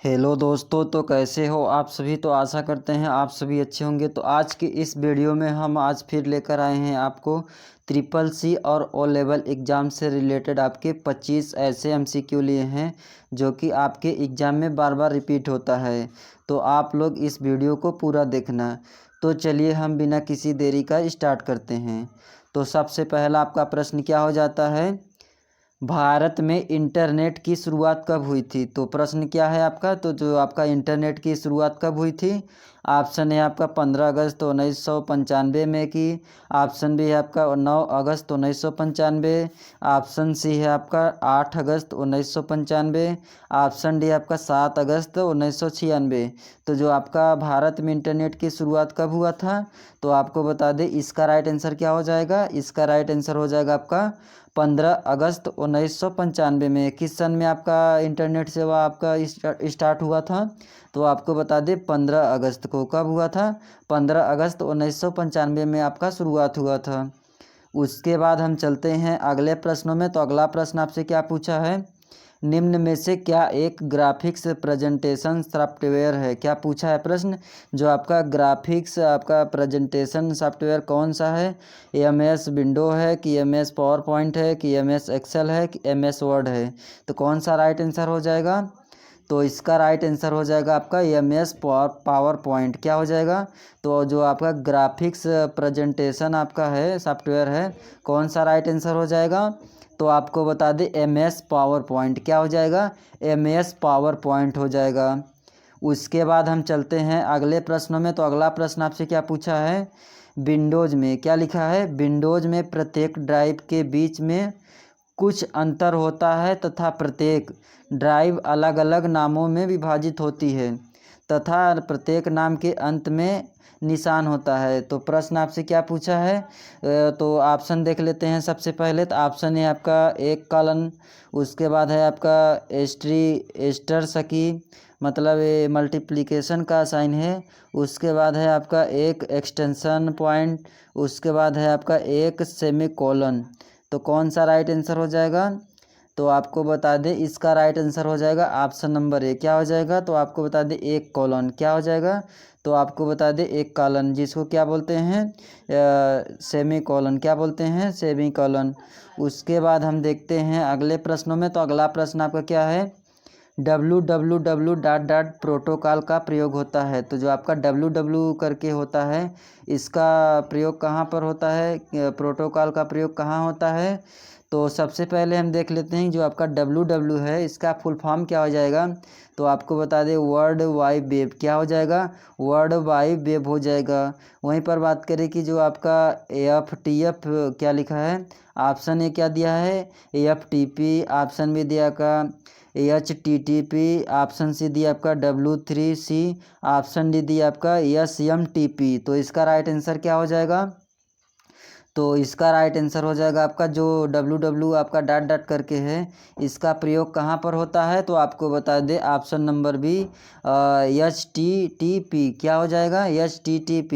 Hello दोस्तों, तो कैसे हो आप सभी। तो आशा करते हैं आप सभी अच्छे होंगे। तो आज की इस वीडियो में हम आज फिर लेकर आए हैं आपको ट्रिपल सी और ओ लेवल एग्ज़ाम से रिलेटेड आपके 25 ऐसे एमसीक्यू लिए हैं जो कि आपके एग्ज़ाम में बार बार रिपीट होता है। तो आप लोग इस वीडियो को पूरा देखना। तो चलिए हम बिना किसी देरी का स्टार्ट करते हैं। तो सबसे पहला आपका प्रश्न क्या हो जाता है, भारत में इंटरनेट की शुरुआत कब हुई थी। तो प्रश्न क्या है आपका, तो जो आपका इंटरनेट की शुरुआत कब हुई थी। ऑप्शन है आपका 15 अगस्त 1995 में की। ऑप्शन बी है आपका 9 अगस्त 1995। ऑप्शन सी है आपका 8 अगस्त 1995। ऑप्शन डी आपका 7 अगस्त 1996। तो जो आपका भारत में इंटरनेट की शुरुआत कब हुआ था, तो आपको बता दें इसका राइट आंसर क्या हो जाएगा। इसका राइट आंसर हो जाएगा आपका 15 अगस्त 1995 में। किस सन में आपका इंटरनेट सेवा आपका स्टार्ट हुआ था, तो आपको बता दें 15 अगस्त को। कब हुआ था, 15 अगस्त 1995 में आपका शुरुआत हुआ था। उसके बाद हम चलते हैं अगले प्रश्नों में। तो अगला प्रश्न आपसे क्या पूछा है, निम्न में से क्या एक ग्राफिक्स प्रेजेंटेशन सॉफ्टवेयर है। क्या पूछा है प्रश्न, जो आपका ग्राफिक्स आपका प्रेजेंटेशन सॉफ्टवेयर कौन सा है। एम एस विंडो है कि एम एस पावर पॉइंट है कि एम एस एक्सेल है कि एम एस वर्ड है। तो कौन सा राइट आंसर हो जाएगा, तो इसका राइट आंसर हो जाएगा आपका एम एस पावर पॉइंट। क्या हो जाएगा, तो जो आपका ग्राफिक्स प्रेजेंटेशन आपका है सॉफ्टवेयर है, कौन सा राइट आंसर हो जाएगा, तो आपको बता दें एम एस पावर पॉइंट। क्या हो जाएगा, एम एस पावर पॉइंट हो जाएगा। उसके बाद हम चलते हैं अगले प्रश्नों में। तो अगला प्रश्न आपसे क्या पूछा है, विंडोज़ में क्या लिखा है, विंडोज़ में प्रत्येक ड्राइव के बीच में कुछ अंतर होता है तथा प्रत्येक ड्राइव अलग अलग नामों में विभाजित होती है तथा प्रत्येक नाम के अंत में निशान होता है। तो प्रश्न आपसे क्या पूछा है, तो ऑप्शन देख लेते हैं। सबसे पहले तो ऑप्शन है आपका एक कॉलन, उसके बाद है आपका एस्टर सकी, मतलब ये मल्टीप्लिकेशन का साइन है। उसके बाद है आपका एक एक्सटेंशन पॉइंट, उसके बाद है आपका एक सेमीकोलन। तो कौन सा राइट आंसर हो जाएगा, तो आपको बता दें इसका राइट आंसर हो जाएगा ऑप्शन नंबर ए। क्या हो जाएगा, तो आपको बता दें एक कॉलन। क्या हो जाएगा, तो आपको बता दें एक कॉलन, जिसको क्या बोलते हैं सेमी कॉलन। क्या बोलते हैं, सेमी कॉलन। उसके बाद हम देखते हैं अगले प्रश्नों में। तो अगला प्रश्न आपका क्या है, www प्रोटोकॉल का प्रयोग होता है। तो जो आपका www करके होता है, इसका प्रयोग कहाँ पर होता है, प्रोटोकॉल का प्रयोग कहाँ होता है। तो सबसे पहले हम देख लेते हैं जो आपका www है, इसका फुल फॉर्म क्या हो जाएगा, तो आपको बता दें वर्ल्ड वाइड वेब। क्या हो जाएगा, वर्ल्ड वाइड वेब हो जाएगा। वहीं पर बात करें कि जो आपका AFTF क्या लिखा है, ऑप्शन ए क्या दिया है AFTP, ऑप्शन बी दिया का HTTP, ऑप्शन सी दिया आपका W3C, ऑप्शन डी दिया आपका SMTP। तो इसका राइट आंसर क्या हो जाएगा, तो इसका राइट आंसर हो जाएगा आपका जो www आपका डॉट डॉट करके है, इसका प्रयोग कहाँ पर होता है, तो आपको बता दें ऑप्शन नंबर बी HTTP। क्या हो जाएगा, HTTP।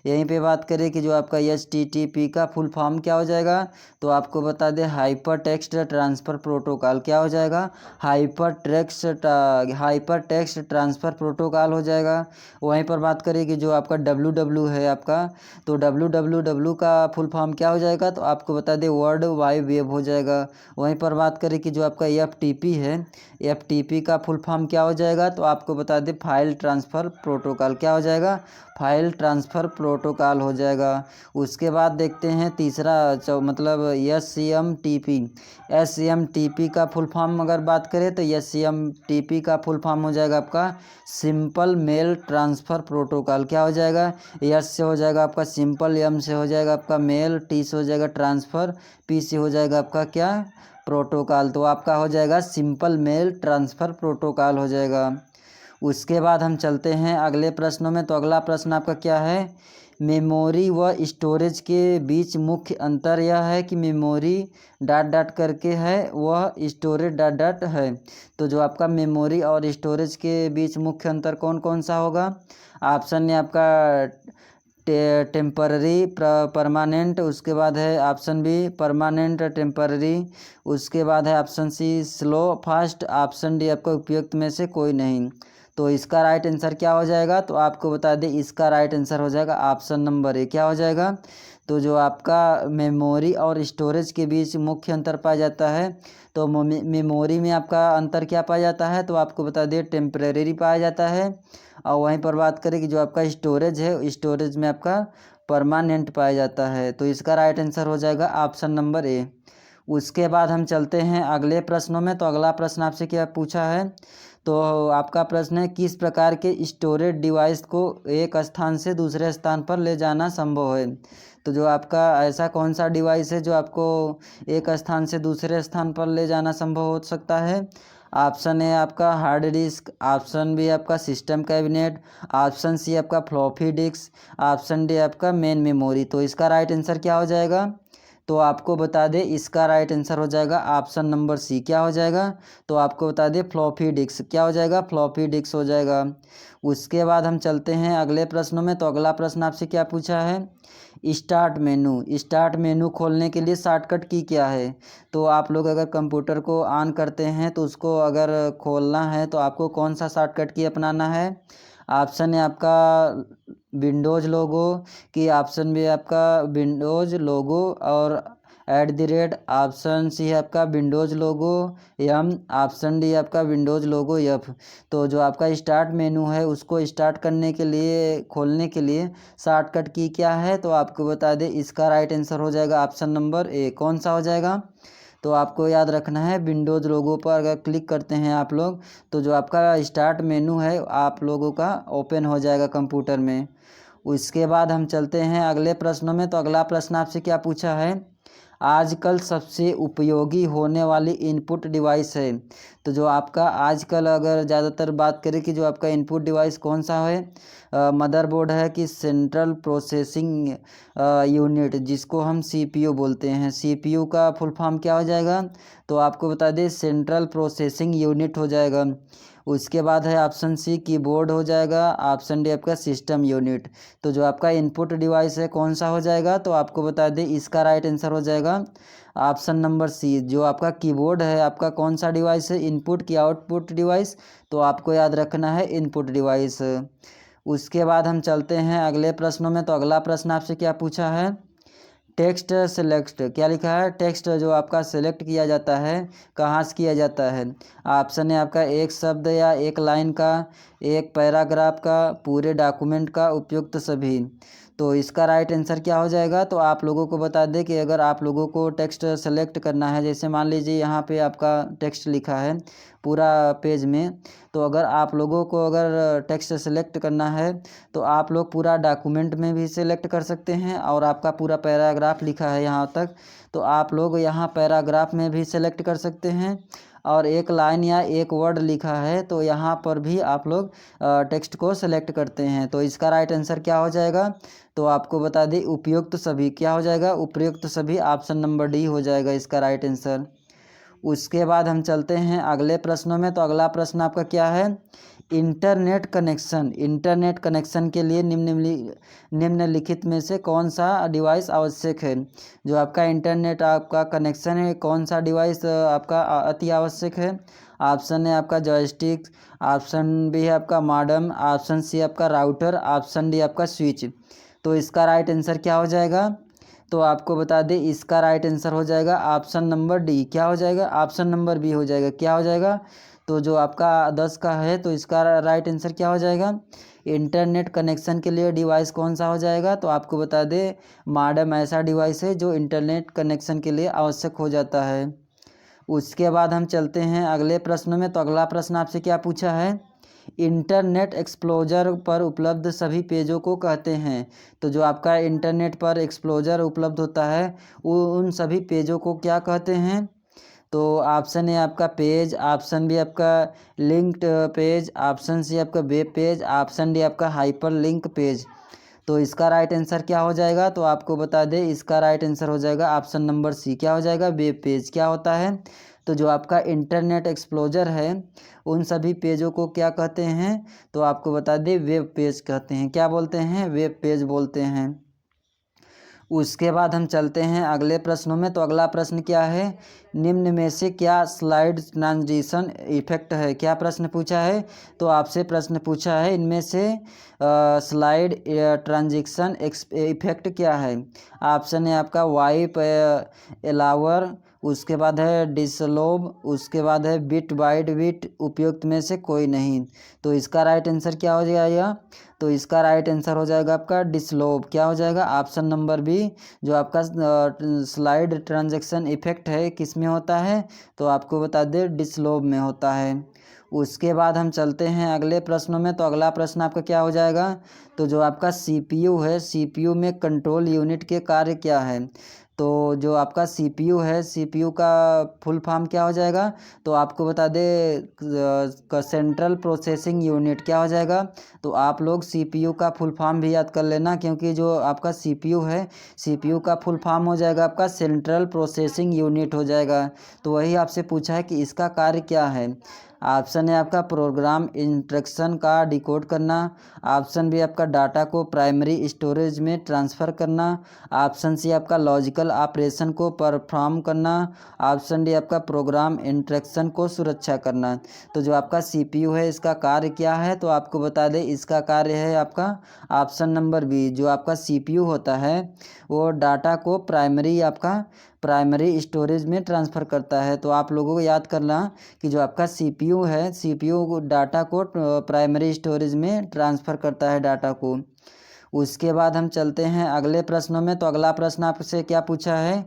यहीं पे बात करें कि जो आपका HTTP का फुल फॉर्म क्या हो जाएगा, तो आपको बता दें हाइपर टेक्स्ट ट्रांसफ़र प्रोटोकॉल। क्या हो जाएगा, हाइपर टेक्स्ट ट्रांसफ़र प्रोटोकॉल हो जाएगा। वहीं पर बात करें कि जो आपका www है आपका, तो www का फुल फॉर्म क्या हो जाएगा, तो आपको बता दें वर्ल्ड वाइड वेब हो जाएगा। वहीं पर बात करें कि जो आपका FTP है, FTP का फुल फॉर्म क्या हो जाएगा, तो आपको बता दें फाइल ट्रांसफ़र प्रोटोकॉल। क्या हो जाएगा, फाइल ट्रांसफ़र प्रोटोकॉल हो जाएगा। उसके बाद देखते हैं तीसरा मतलब SCMTP का फुल फॉर्म अगर बात करें, तो SCMTP का फुल फॉर्म हो जाएगा आपका सिंपल मेल ट्रांसफ़र प्रोटोकॉल। क्या हो जाएगा, एस से हो जाएगा आपका सिंपल, एम से हो जाएगा आपका मेल, टी से हो जाएगा ट्रांसफ़र, पी से हो जाएगा आपका क्या प्रोटोकॉल। तो आपका हो जाएगा सिंपल मेल ट्रांसफ़र प्रोटोकॉल हो जाएगा। उसके बाद हम चलते हैं अगले प्रश्नों में। तो अगला प्रश्न आपका क्या है, मेमोरी व स्टोरेज के बीच मुख्य अंतर यह है कि मेमोरी डॉट डॉट करके है, वह स्टोरेज डॉट डॉट है। तो जो आपका मेमोरी और स्टोरेज के बीच मुख्य अंतर कौन कौन सा होगा, ऑप्शन है आपका टेम्पररी परमानेंट, उसके बाद है ऑप्शन बी परमानेंट टेम्पररी, उसके बाद है option C slow fast, option D आपका उपयुक्त में से कोई नहीं। तो इसका राइट आंसर क्या हो जाएगा, तो आपको बता दें इसका राइट आंसर हो जाएगा ऑप्शन नंबर ए। क्या हो जाएगा, तो जो आपका मेमोरी और स्टोरेज के बीच मुख्य अंतर पाया जाता है, तो मेमोरी में आपका अंतर क्या पाया जाता है, तो आपको बता दें टेम्परेरी पाया जाता है। और वहीं पर बात करें कि जो आपका स्टोरेज है, स्टोरेज में आपका परमानेंट पाया जाता है। तो इसका राइट आंसर हो जाएगा ऑप्शन नंबर ए। उसके बाद हम चलते हैं अगले प्रश्नों में। तो अगला प्रश्न आपसे क्या पूछा है, तो आपका प्रश्न है किस प्रकार के स्टोरेज डिवाइस को एक स्थान से दूसरे स्थान पर ले जाना संभव है। तो जो आपका ऐसा कौन सा डिवाइस है जो आपको एक स्थान से दूसरे स्थान पर ले जाना संभव हो सकता है। ऑप्शन ए आपका हार्ड डिस्क, ऑप्शन बी आपका सिस्टम कैबिनेट, ऑप्शन सी आपका फ्लॉपी डिस्क, ऑप्शन डी आपका मेन मेमोरी। तो इसका राइट आंसर क्या हो जाएगा, तो आपको बता दें इसका राइट आंसर हो जाएगा ऑप्शन नंबर सी। क्या हो जाएगा, तो आपको बता दें फ्लॉपी डिस्क। क्या हो जाएगा, फ्लॉपी डिस्क हो जाएगा। उसके बाद हम चलते हैं अगले प्रश्नों में। तो अगला प्रश्न आपसे क्या पूछा है, स्टार्ट मेनू खोलने के लिए शॉर्टकट की क्या है। तो आप लोग अगर कंप्यूटर को ऑन करते हैं तो उसको अगर खोलना है तो आपको कौन सा शॉर्टकट की अपनाना है। ऑप्शन है आपका विंडोज़ लोगो की, ऑप्शन भी आपका विंडोज़ लोगो और @ ऑप्शन सी है आपका विंडोज़ लोगो एम, ऑप्शन डी आपका विंडोज़ लोगो एफ। तो जो आपका स्टार्ट मेनू है उसको स्टार्ट करने के लिए खोलने के लिए शॉर्टकट की क्या है, तो आपको बता दें इसका राइट आंसर हो जाएगा ऑप्शन नंबर ए। कौन सा हो जाएगा, तो आपको याद रखना है विंडोज़ लोगो पर अगर क्लिक करते हैं आप लोग तो जो आपका स्टार्ट मेनू है आप लोगों का ओपन हो जाएगा कंप्यूटर में। उसके बाद हम चलते हैं अगले प्रश्नों में। तो अगला प्रश्न आपसे क्या पूछा है, आजकल सबसे उपयोगी होने वाली इनपुट डिवाइस है। तो जो आपका आजकल अगर ज़्यादातर बात करें कि जो आपका इनपुट डिवाइस कौन सा है, मदरबोर्ड है कि सेंट्रल प्रोसेसिंग यूनिट, जिसको हम सीपीयू बोलते हैं। सीपीयू का फुल फॉर्म क्या हो जाएगा, तो आपको बता दें सेंट्रल प्रोसेसिंग यूनिट हो जाएगा। उसके बाद है ऑप्शन सी कीबोर्ड हो जाएगा, ऑप्शन डी आपका सिस्टम यूनिट। तो जो आपका इनपुट डिवाइस है कौन सा हो जाएगा, तो आपको बता दें इसका राइट आंसर हो जाएगा ऑप्शन नंबर सी। जो आपका कीबोर्ड है आपका कौन सा डिवाइस है, इनपुट की आउटपुट डिवाइस, तो आपको याद रखना है इनपुट डिवाइस। उसके बाद हम चलते हैं अगले प्रश्नों में। तो अगला प्रश्न आपसे क्या पूछा है, टेक्स्ट सेलेक्ट, क्या लिखा है, टेक्स्ट जो आपका सेलेक्ट किया जाता है कहाँ से किया जाता है। ऑप्शन है आपका एक शब्द या एक लाइन का, एक पैराग्राफ का, पूरे डॉक्यूमेंट का, उपयुक्त सभी। तो इसका राइट आंसर क्या हो जाएगा, तो आप लोगों को बता दें कि अगर आप लोगों को टेक्स्ट सेलेक्ट करना है, जैसे मान लीजिए यहाँ पे आपका टेक्स्ट लिखा है पूरा पेज में, तो अगर आप लोगों को अगर टेक्स्ट सेलेक्ट करना है तो आप लोग पूरा डॉक्यूमेंट में भी सेलेक्ट कर सकते हैं, और आपका पूरा पैराग्राफ लिखा है यहाँ तक तो आप लोग यहाँ पैराग्राफ में भी सेलेक्ट कर सकते हैं, और एक लाइन या एक वर्ड लिखा है तो यहाँ पर भी आप लोग टेक्स्ट को सेलेक्ट करते हैं। तो इसका राइट आंसर क्या हो जाएगा, तो आपको बता दें उपयुक्त सभी। क्या हो जाएगा, उपयुक्त सभी, ऑप्शन नंबर डी हो जाएगा इसका राइट आंसर। उसके बाद हम चलते हैं अगले प्रश्नों में। तो अगला प्रश्न आपका क्या है, इंटरनेट कनेक्शन के लिए निम्नलिखित में से कौन सा डिवाइस आवश्यक है। जो आपका इंटरनेट आपका कनेक्शन है कौन सा डिवाइस आपका अति आवश्यक है। ऑप्शन है आपका जॉयस्टिक, ऑप्शन बी है आपका मॉडेम, ऑप्शन सी आपका राउटर, ऑप्शन डी आपका स्विच। तो इसका राइट आंसर क्या हो जाएगा, तो आपको बता दें इसका राइट आंसर हो जाएगा ऑप्शन नंबर डी। क्या हो जाएगा, ऑप्शन नंबर बी हो जाएगा। क्या हो जाएगा, तो जो आपका 10 का है तो इसका राइट आंसर क्या हो जाएगा, इंटरनेट कनेक्शन के लिए डिवाइस कौन सा हो जाएगा, तो आपको बता दें मॉडेम ऐसा डिवाइस है जो इंटरनेट कनेक्शन के लिए आवश्यक हो जाता है। उसके बाद हम चलते हैं अगले प्रश्न में। तो अगला प्रश्न आपसे क्या पूछा है, इंटरनेट एक्सप्लोजर पर उपलब्ध सभी पेजों को कहते हैं। तो जो आपका इंटरनेट पर एक्सप्लोजर उपलब्ध होता है वो उन सभी पेजों को क्या कहते हैं। तो ऑप्शन है आपका पेज, ऑप्शन बी आपका लिंक्ड पेज, ऑप्शन सी आपका वेब पेज, ऑप्शन डी आपका हाइपर लिंक पेज। तो इसका राइट आंसर क्या हो जाएगा, तो आपको बता दें इसका राइट आंसर हो जाएगा ऑप्शन नंबर सी। क्या हो जाएगा, वेब पेज। क्या होता है, तो जो आपका इंटरनेट एक्सप्लोजर है उन सभी पेजों को क्या कहते हैं, तो आपको बता दें वेब पेज कहते हैं। क्या बोलते हैं, वेब पेज बोलते हैं। उसके बाद हम चलते हैं अगले प्रश्नों में। तो अगला प्रश्न क्या है, निम्न में से क्या स्लाइड ट्रांजिशन इफेक्ट है। क्या प्रश्न पूछा है, तो आपसे प्रश्न पूछा है इनमें से स्लाइड ट्रांजिशन इफेक्ट क्या है। ऑप्शन है आपका वाइप एलावर, उसके बाद है डिसलोब, उसके बाद है बिट बाइट बिट, उपयुक्त में से कोई नहीं। तो इसका राइट आंसर क्या हो जाएगा, तो इसका राइट आंसर हो जाएगा आपका डिसलोब। क्या हो जाएगा, ऑप्शन नंबर बी। जो आपका स्लाइड ट्रांजैक्शन इफेक्ट है किस में होता है, तो आपको बता दें डिसलोब में होता है। उसके बाद हम चलते हैं अगले प्रश्नों में। तो अगला प्रश्न आपका क्या हो जाएगा, तो जो आपका सीपीयू है, सीपीयू में कंट्रोल यूनिट के कार्य क्या है। तो जो आपका सीपीयू है, सीपीयू का फुल फॉर्म क्या हो जाएगा, तो आपको बता दे सेंट्रल प्रोसेसिंग यूनिट। क्या हो जाएगा, तो आप लोग सीपीयू का फुल फॉर्म भी याद कर लेना, क्योंकि जो आपका सीपीयू है, सीपीयू का फुल फॉर्म हो जाएगा आपका सेंट्रल प्रोसेसिंग यूनिट हो जाएगा। तो वही आपसे पूछा है कि इसका कार्य क्या है। ऑप्शन है आपका प्रोग्राम इंस्ट्रक्शन का डिकोड करना, ऑप्शन बी आपका डाटा को प्राइमरी स्टोरेज में ट्रांसफ़र करना, ऑप्शन सी आपका लॉजिकल ऑपरेशन को परफॉर्म करना, ऑप्शन डी आपका प्रोग्राम इंस्ट्रक्शन को सुरक्षा करना। तो जो आपका सीपीयू है इसका कार्य क्या है, तो आपको बता दें इसका कार्य है आपका ऑप्शन नंबर बी। जो आपका सीपीयू होता है वो डाटा को प्राइमरी स्टोरेज में ट्रांसफ़र करता है। तो आप लोगों को याद करना कि जो आपका सीपीयू है, सीपीयू डाटा को प्राइमरी स्टोरेज में ट्रांसफ़र करता है डाटा को। उसके बाद हम चलते हैं अगले प्रश्नों में। तो अगला प्रश्न आपसे क्या पूछा है,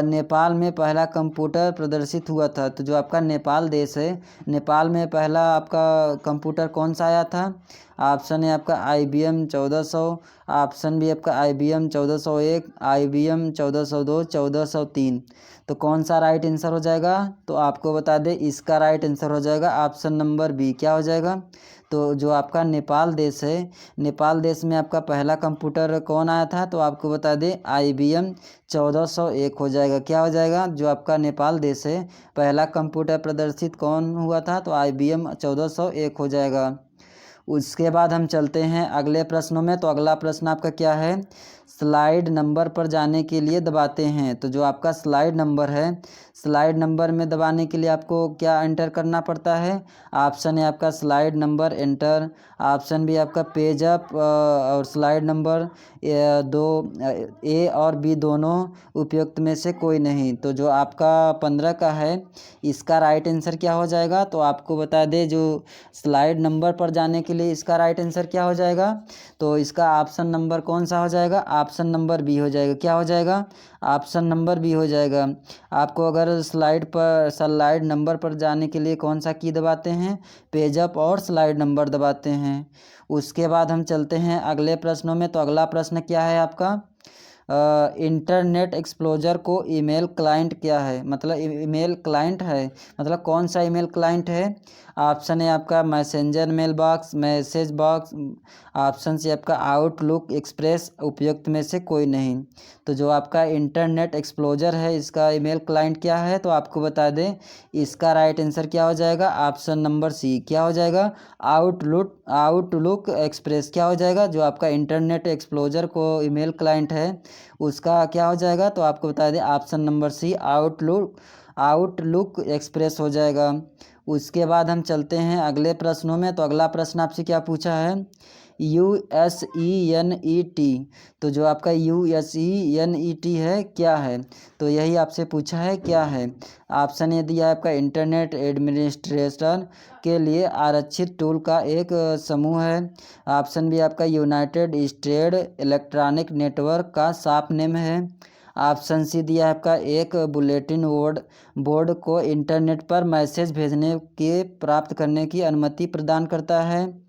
नेपाल में पहला कंप्यूटर प्रदर्शित हुआ था। तो जो आपका नेपाल देश है, नेपाल में पहला आपका कंप्यूटर कौन सा आया था। ऑप्शन है आपका IBM 1400, ऑप्शन भी आपका IBM 1401, IBM 1402, 1403। तो कौन सा राइट आंसर हो जाएगा, तो आपको बता दें इसका राइट आंसर हो जाएगा ऑप्शन नंबर बी। क्या हो जाएगा, तो जो आपका नेपाल देश है, नेपाल देश में आपका पहला कंप्यूटर कौन आया था, तो आपको बता दें IBM 1401 हो जाएगा। क्या हो जाएगा, जो आपका नेपाल देश है पहला कंप्यूटर प्रदर्शित कौन हुआ था, तो IBM 1401 हो जाएगा। उसके बाद हम चलते हैं अगले प्रश्नों में। तो अगला प्रश्न आपका क्या है, स्लाइड नंबर पर जाने के लिए दबाते हैं। तो जो आपका स्लाइड नंबर है, स्लाइड नंबर में दबाने के लिए आपको क्या एंटर करना पड़ता है। ऑप्शन है आपका स्लाइड नंबर एंटर, ऑप्शन भी आपका पेज अप और स्लाइड नंबर दो, ए और बी दोनों, उपयुक्त में से कोई नहीं। तो जो आपका 15 का है इसका राइट आंसर क्या हो जाएगा, तो आपको बता दें जो स्लाइड नंबर पर जाने के लिए इसका राइट आंसर क्या हो जाएगा, तो इसका ऑप्शन नंबर कौन सा हो जाएगा, ऑप्शन नंबर बी हो जाएगा। क्या हो जाएगा, ऑप्शन नंबर बी हो जाएगा। आपको अगर स्लाइड नंबर पर जाने के लिए कौन सा की दबाते हैं, पेज अप और स्लाइड नंबर दबाते हैं। उसके बाद हम चलते हैं अगले प्रश्नों में। तो अगला प्रश्न क्या है आपका, इंटरनेट एक्सप्लोजर को ईमेल क्लाइंट क्या है, मतलब ईमेल क्लाइंट है, मतलब कौन सा ईमेल क्लाइंट है। ऑप्शन है आपका messenger mail box, message box, option से आपका आउटलुक एक्सप्रेस, उपयुक्त में से कोई नहीं। तो जो आपका इंटरनेट एक्सप्लोजर है इसका ईमेल क्लाइंट क्या है, तो आपको बता दें इसका राइट आंसर क्या हो जाएगा, ऑप्शन नंबर सी। क्या हो जाएगा, आउटलुक एक्सप्रेस। क्या हो जाएगा, जो आपका इंटरनेट एक्सप्लोजर को ईमेल क्लाइंट है उसका क्या हो जाएगा, तो आपको बता दें option number C, Outlook Express हो जाएगा। उसके बाद हम चलते हैं अगले प्रश्नों में। तो अगला प्रश्न आपसे क्या पूछा है, USENET। तो जो आपका USENET है क्या है, तो यही आपसे पूछा है क्या है। ऑप्शन ये दिया है आपका इंटरनेट एडमिनिस्ट्रेटर के लिए आरक्षित टूल का एक समूह है, ऑप्शन भी आपका यूनाइटेड स्टेट इलेक्ट्रॉनिक नेटवर्क का शॉर्ट नेम है, ऑप्शन सी दिया है आपका एक बुलेटिन बोर्ड को इंटरनेट पर मैसेज भेजने के प्राप्त करने की अनुमति प्रदान करता है,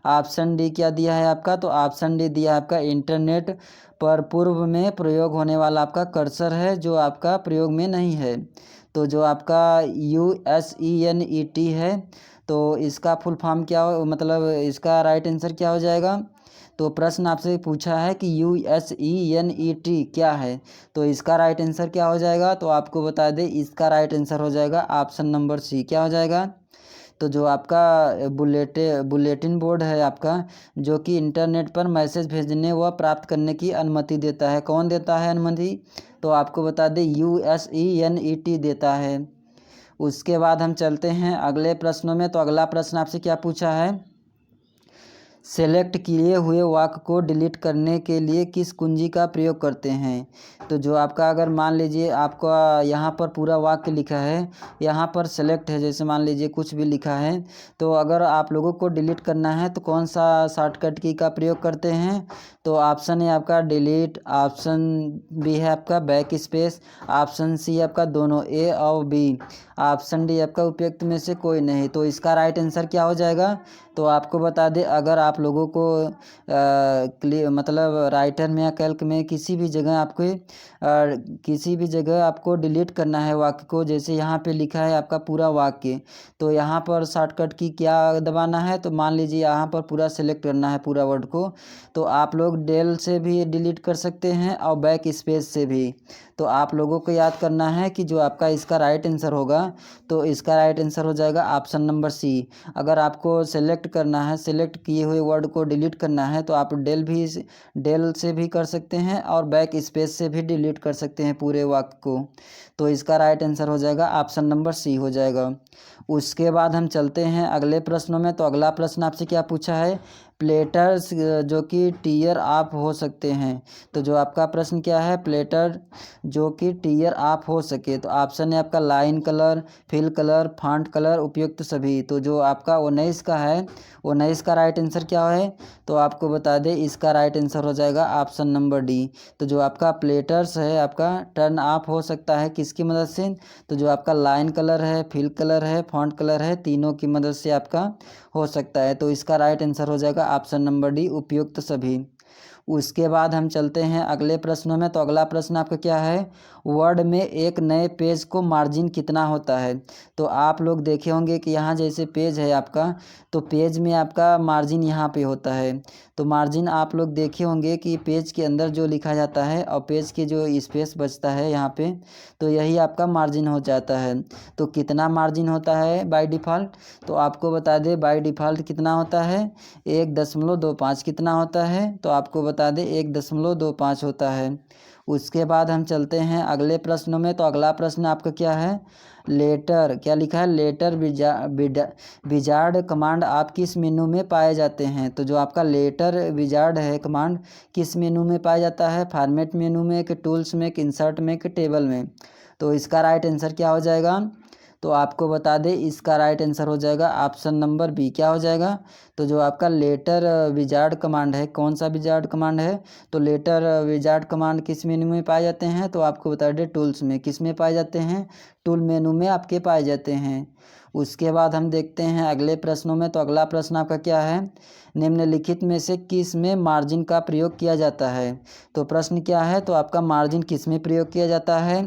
ऑप्शन डी क्या दिया है आपका, तो ऑप्शन डी दिया है आपका इंटरनेट पर पूर्व में प्रयोग होने वाला आपका कर्सर है जो आपका प्रयोग में नहीं है। तो जो आपका USENET है तो इसका फुल फॉर्म क्या हो, मतलब इसका राइट आंसर क्या हो जाएगा। तो प्रश्न आपसे पूछा है कि USENET क्या है, तो इसका राइट आंसर क्या हो जाएगा। तो आपको बता दें इसका राइट आंसर हो जाएगा ऑप्शन नंबर सी। क्या हो जाएगा। तो जो आपका बुलेटिन बोर्ड है आपका, जो कि इंटरनेट पर मैसेज भेजने व प्राप्त करने की अनुमति देता है, कौन देता है अनुमति। तो आपको बता दें USENET देता है। उसके बाद हम चलते हैं अगले प्रश्नों में। तो अगला प्रश्न आपसे क्या पूछा है, सेलेक्ट किए हुए वाक्य को डिलीट करने के लिए किस कुंजी का प्रयोग करते हैं। तो जो आपका अगर मान लीजिए आपका यहाँ पर पूरा वाक्य लिखा है, यहाँ पर सेलेक्ट है, जैसे मान लीजिए कुछ भी लिखा है, तो अगर आप लोगों को डिलीट करना है तो कौन सा शॉर्टकट की का प्रयोग करते हैं। तो ऑप्शन है आपका डिलीट, ऑप्शन बी है आपका बैक स्पेस, ऑप्शन सी आपका दोनों ए और बी, ऑप्शन डी आपका उपयुक्त में से कोई नहीं। तो इसका राइट आंसर क्या हो जाएगा। तो आपको बता दें अगर आप लोगों को मतलब राइटर में या कैल्क में किसी भी जगह आपको डिलीट करना है वाक्य को, जैसे यहाँ पे लिखा है आपका पूरा वाक्य, तो यहाँ पर शॉर्टकट की क्या दबाना है। तो मान लीजिए यहाँ पर पूरा सेलेक्ट करना है पूरा वर्ड को, तो आप लोग डेल से भी डिलीट कर सकते हैं और बैक स्पेस से भी। तो आप लोगों को याद करना है कि जो आपका इसका राइट आंसर होगा, तो इसका राइट आंसर हो जाएगा ऑप्शन नंबर सी। अगर आपको सेलेक्ट करना है, सेलेक्ट किए हुए वर्ड को डिलीट करना है, तो आप डेल से भी कर सकते हैं और बैक स्पेस से भी डिलीट कर सकते हैं पूरे वाक्य को। तो इसका राइट आंसर हो जाएगा ऑप्शन नंबर सी हो जाएगा। उसके बाद हम चलते हैं अगले प्रश्नों में। तो अगला प्रश्न आपसे क्या पूछा है, प्लेटर्स जो कि टीयर ऑफ हो सकते हैं। तो जो आपका प्रश्न क्या है, प्लेटर जो कि टीयर ऑफ हो सके। तो ऑप्शन है आपका line colour, fill colour, font colour, उपयुक्त सभी। तो जो आपका 19 का है, 19 का राइट आंसर क्या है। तो आपको बता दें इसका राइट आंसर हो जाएगा ऑप्शन नंबर डी। तो जो आपका प्लेटर्स है आपका टर्न ऑफ हो सकता है किसकी मदद से। तो जो आपका लाइन कलर है, फिल कलर है, फॉन्ट कलर है, तीनों की मदद से आपका हो सकता है। तो इसका राइट आंसर हो जाएगा ऑप्शन नंबर डी उपयुक्त सभी। उसके बाद हम चलते हैं अगले प्रश्नों में। तो अगला प्रश्न आपका क्या है, वर्ड में एक नए पेज को मार्जिन कितना होता है। तो आप लोग देखे होंगे कि यहाँ जैसे पेज है आपका, तो पेज में आपका मार्जिन यहाँ पे होता है। तो मार्जिन आप लोग देखे होंगे कि पेज के अंदर जो लिखा जाता है और पेज के जो स्पेस बचता है यहाँ पे, तो यही आपका मार्जिन हो जाता है। तो कितना मार्जिन होता है बाय डिफ़ॉल्ट। तो आपको बता दें बाय डिफ़ॉल्ट कितना होता है, 1.25 कितना होता है। तो आपको बता दें 1.25 होता है। उसके बाद हम चलते हैं अगले प्रश्नों में। तो अगला प्रश्न आपका क्या है, लेटर क्या लिखा है, लेटर विजार्ड कमांड आप किस मेनू में पाए जाते हैं। तो जो आपका लेटर विजार्ड है कमांड किस मेनू में पाया जाता है, फॉर्मेट मेनू में, कि टूल्स में, कि इंसर्ट में, कि टेबल में। तो इसका राइट आंसर क्या हो जाएगा। तो आपको बता दें इसका राइट आंसर हो जाएगा ऑप्शन नंबर बी। क्या हो जाएगा। तो जो आपका लेटर विजार्ड कमांड है, कौन सा विजार्ड कमांड है। तो लेटर विजार्ड कमांड किस मेनू में पाए जाते हैं। तो आपको बता दें टूल्स में। किस में पाए जाते हैं, टूल मेनू में आपके पाए जाते हैं। उसके बाद हम देखते हैं अगले प्रश्नों में। तो अगला प्रश्न आपका क्या है, निम्नलिखित में से किस में मार्जिन का प्रयोग किया जाता है। तो प्रश्न क्या है, तो आपका मार्जिन किस में प्रयोग किया जाता है,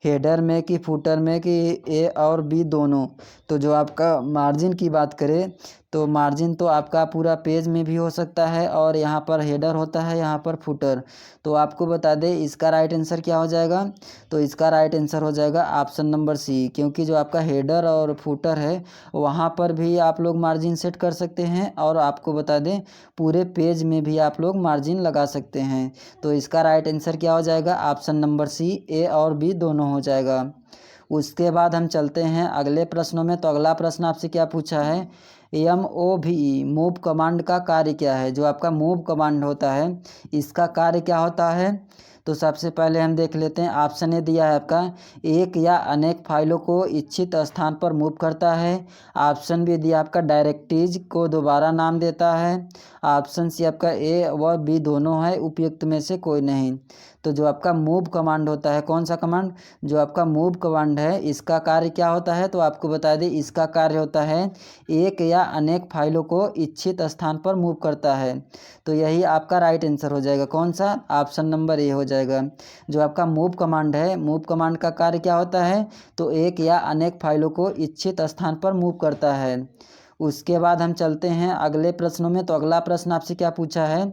हेडर में, कि फुटर में, कि ए और बी दोनों। तो जो आपका मार्जिन की बात करें, तो मार्जिन तो आपका पूरा पेज में भी हो सकता है, और यहाँ पर हेडर होता है, यहाँ पर फुटर। तो आपको बता दें इसका राइट आंसर क्या हो जाएगा। तो इसका राइट आंसर हो जाएगा ऑप्शन नंबर सी, क्योंकि जो आपका हेडर और फुटर है वहाँ पर भी आप लोग मार्जिन सेट कर सकते हैं, और आपको बता दें पूरे पेज में भी आप लोग मार्जिन लगा सकते हैं। तो इसका राइट आंसर क्या हो जाएगा, ऑप्शन नंबर सी, ए और बी दोनों हो जाएगा। उसके बाद हम चलते हैं अगले प्रश्नों में। तो अगला प्रश्न आपसे क्या पूछा है, MOV मूव कमांड का कार्य क्या है। जो आपका मूव कमांड होता है इसका कार्य क्या होता है। तो सबसे पहले हम देख लेते हैं। ऑप्शन ए दिया है आपका, एक या अनेक फाइलों को इच्छित स्थान पर मूव करता है। ऑप्शन बी दिया आपका, डायरेक्टरीज को दोबारा नाम देता है। ऑप्शन सी आपका ए व बी दोनों है, उपयुक्त में से कोई नहीं। तो जो आपका मूव कमांड होता है, कौन सा कमांड, जो आपका मूव कमांड है इसका कार्य क्या होता है। तो आपको बता दें इसका कार्य होता है एक या अनेक फाइलों को इच्छित स्थान पर मूव करता है। तो यही आपका राइट आंसर हो जाएगा, कौन सा, ऑप्शन नंबर ए हो जाएगा। जो आपका मूव कमांड है, मूव कमांड का कार्य क्या होता है, तो एक या अनेक फाइलों को इच्छित स्थान पर मूव करता है। उसके बाद हम चलते हैं अगले प्रश्नों में। तो अगला प्रश्न आपसे क्या पूछा है,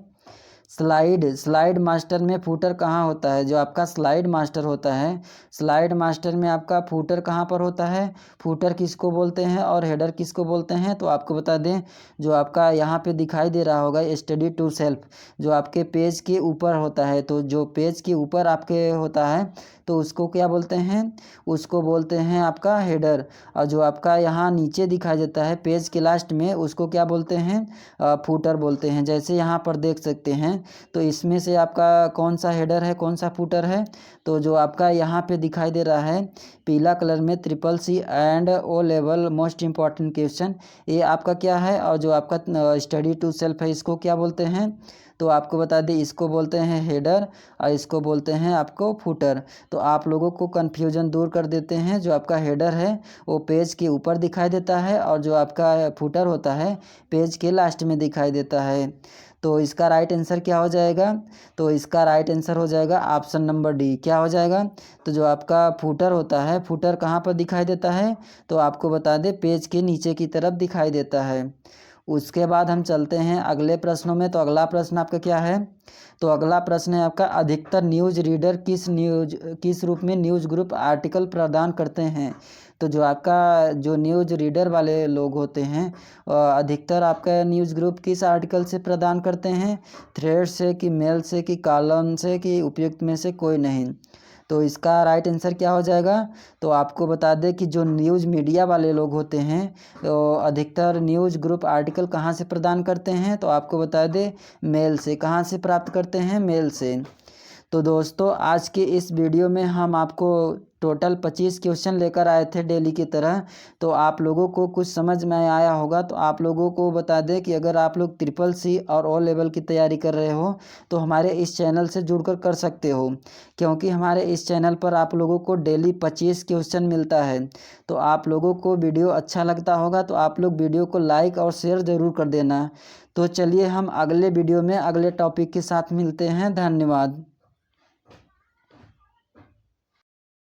स्लाइड मास्टर में फूटर कहाँ होता है। जो आपका स्लाइड मास्टर होता है, स्लाइड मास्टर में आपका फूटर कहाँ पर होता है, फूटर किसको बोलते हैं और हेडर किसको बोलते हैं। तो आपको बता दें, जो आपका यहाँ पे दिखाई दे रहा होगा स्टडी टू सेल्फ, जो आपके पेज के ऊपर होता है, तो जो पेज के ऊपर आपके होता है तो उसको क्या बोलते हैं, उसको बोलते हैं आपका हेडर। और जो आपका यहाँ नीचे दिखाई देता है पेज के लास्ट में, उसको क्या बोलते हैं, फूटर बोलते हैं। जैसे यहाँ पर देख सकते हैं, तो इसमें से आपका कौन सा हेडर है कौन सा फूटर है। तो जो आपका यहाँ पे दिखाई दे रहा है पीला कलर में CCC and O level most important question, ये आपका क्या है। और जो आपका स्टडी टू सेल्फ है इसको क्या बोलते हैं, तो आपको बता दें इसको बोलते हैं हेडर और इसको बोलते हैं आपको फूटर। तो आप लोगों को कन्फ्यूजन दूर कर देते हैं। जो आपका हेडर है वो पेज के ऊपर दिखाई देता है और जो आपका फूटर होता है पेज के लास्ट में दिखाई देता है। तो इसका राइट आंसर क्या हो जाएगा, तो इसका राइट आंसर हो जाएगा ऑप्शन नंबर डी। क्या हो जाएगा, तो जो आपका फूटर होता है, फूटर कहाँ पर दिखाई देता है, तो आपको बता दें पेज के नीचे की तरफ दिखाई देता है। उसके बाद हम चलते हैं अगले प्रश्नों में। तो अगला प्रश्न आपका क्या है, तो अगला प्रश्न है आपका अधिकतर न्यूज़ रीडर किस रूप में न्यूज़ ग्रुप आर्टिकल प्रदान करते हैं। तो जो आपका जो न्यूज़ रीडर वाले लोग होते हैं अधिकतर आपका न्यूज़ ग्रुप किस आर्टिकल से प्रदान करते हैं, थ्रेड से कि मेल से कि कॉलम से कि उपयुक्त में से कोई नहीं। तो इसका राइट आंसर क्या हो जाएगा, तो आपको बता दें कि जो न्यूज़ मीडिया वाले लोग होते हैं तो अधिकतर न्यूज़ ग्रुप आर्टिकल कहाँ से प्रदान करते हैं, तो आपको बता दें मेल से। कहाँ से प्राप्त करते हैं, मेल से। तो दोस्तों आज के इस वीडियो में हम आपको टोटल 25 क्वेश्चन लेकर आए थे डेली की तरह। तो आप लोगों को कुछ समझ में आया होगा। तो आप लोगों को बता दें कि अगर आप लोग CCC और ओ लेवल की तैयारी कर रहे हो तो हमारे इस चैनल से जुड़कर कर सकते हो, क्योंकि हमारे इस चैनल पर आप लोगों को डेली 25 क्वेश्चन मिलता है। तो आप लोगों को वीडियो अच्छा लगता होगा तो आप लोग वीडियो को लाइक और शेयर ज़रूर कर देना। तो चलिए हम अगले वीडियो में अगले टॉपिक के साथ मिलते हैं। धन्यवाद।